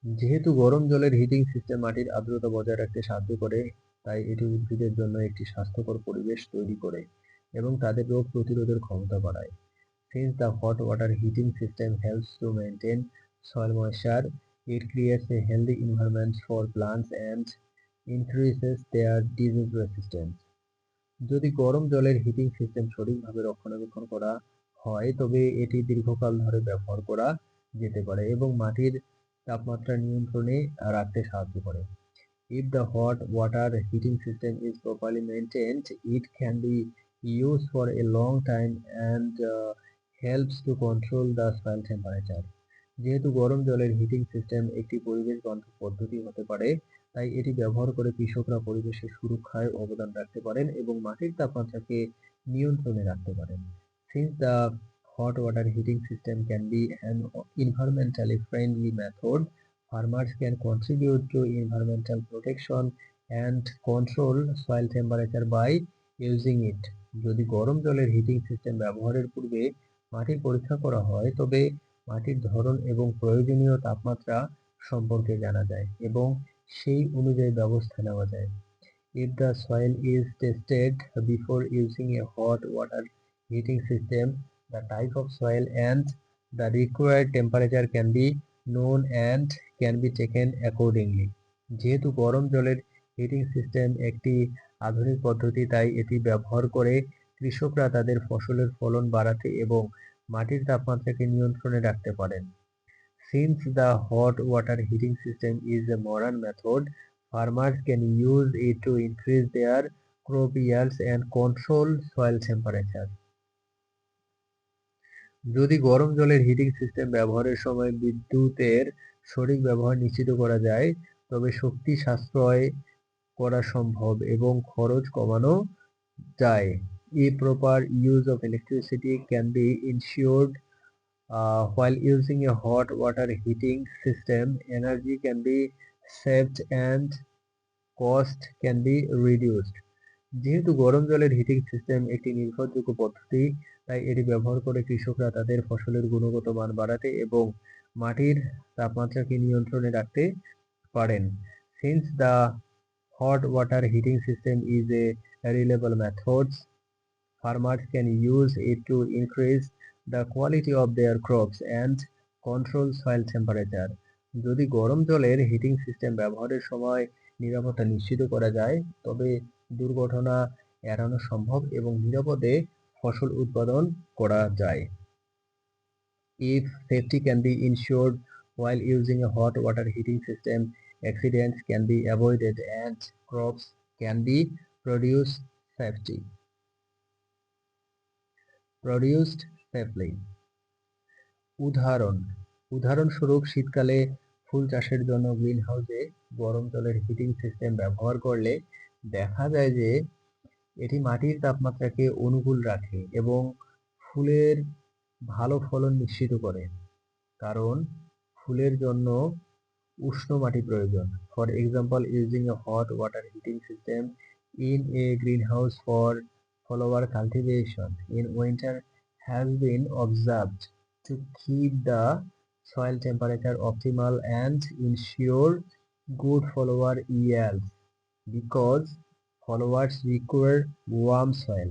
যেহেতু গরম জলের হিটিং সিস্টেম মাটির আর্দ্রতা বজায় রাখতে সাহায্য করে, তাই এটি উদ্ভিদের জন্য একটি স্বাস্থ্যকর পরিবেশ তৈরি করে এবং তাদের রোগ প্রতিরোধের ক্ষমতা বাড়ায়। Since the hot water heating system helps to maintain soil moisture, it creates a healthy environment for plants and increases their disease resistance. যদি গরম জলের হিটিং সিস্টেম সঠিকভাবে রক্ষণাবেক্ষণ করা হয়, তবে এটি দীর্ঘকাল ধরে ব্যবহার করা যেতে পারে এবং মাটির তাপমাত্রা নিয়ন্ত্রণে রাখতে সাহায্য করে। If the hot water heating system is properly maintained, it can be used for a long time and helps to control the soil temperature. যেহেতু গরম জলের হিটিং সিস্টেম একটি পরিবেশ বান্ধব পদ্ধতি হতে পারে, তাই এটি ব্যবহার করে কৃষকরা পরিবেশের সুরক্ষায় অবদান রাখতে পারেন এবং মাটির তাপমাত্রাকে নিয়ন্ত্রণে রাখতে পারেন। Since the hot water heating system can be an environmentally friendly method, farmers can contribute to environmental protection and control soil temperature by using it. যদি গরম জলের হিটিং সিস্টেম ব্যবহারের পূর্বে মাটির পরীক্ষা করা হয়, তবে মাটির ধরন এবং প্রয়োজনীয় তাপমাত্রা সম্পর্কে জানা যায় এবং সেই অনুযায়ী ব্যবস্থা নেওয়া যায়। If the soil is tested before using a hot water heating system, the type of soil and the required temperature can be known and can be taken accordingly. যেহেতু গরম জলের হিটিং সিস্টেম একটি আধুনিক পদ্ধতি, তাই এটি ব্যবহার করে কৃষকরা তাদের ফসলের ফলন বাড়াতে এবং মাটির তাপমাত্রাকে নিয়ন্ত্রণে রাখতে পারেন। Since the hot water heating system is a modern method, farmers can use it to increase their crop yields and control soil temperature. যদি গরম জলের হিটিং সিস্টেম ব্যবহারের সময় বিদ্যুতের সঠিক ব্যবহার নিশ্চিত করা যায়, তবে শক্তি সাশ্রয় করা সম্ভব এবং খরচ কমানো যায়। A proper use of electricity can be ensured while using a hot water heating system. Energy can be saved and cost can be reduced. যেহেতু গরম জলের হিটিং সিস্টেম একটি নির্ভরযোগ্য পদ্ধতি, তাই এটি ব্যবহার করে কৃষকরা তাদের ফসলের গুণগত মান বাড়াতে এবং মাটির তাপমাত্রাকে নিয়ন্ত্রণে রাখতে পারেন। Since the hot water heating system is a reliable method, farmers can use it to increase the quality of their crops and control soil temperature. যদি গরম জলের হিটিং সিস্টেম ব্যবহারের সময় নিরাপত্তা নিশ্চিত করা যায়, তবে দুর্ঘটনা এড়ানো সম্ভব এবং নিরাপদে ফসল উৎপাদন করা যায়। If safety can be ensured while using a hot water heating system, accidents can be avoided and crops can be produced safely. উদাহরণস্বরূপ শীতকালে ফুল চাষের জন্য গ্রিনহাউসে গরম জলের হিটিং সিস্টেম ব্যবহার করলে দেখা যায় যে এটি মাটির তাপমাত্রাকে অনুকূল রাখে এবং ফুলের ভালো ফলন নিশ্চিত করে, কারণ ফুলের জন্য উষ্ণ মাটি প্রয়োজন। For example, using a hot water heating system in a greenhouse for flower cultivation in winter has been observed to keep the soil temperature optimal and ensure good flower yields because flowers require warm soil.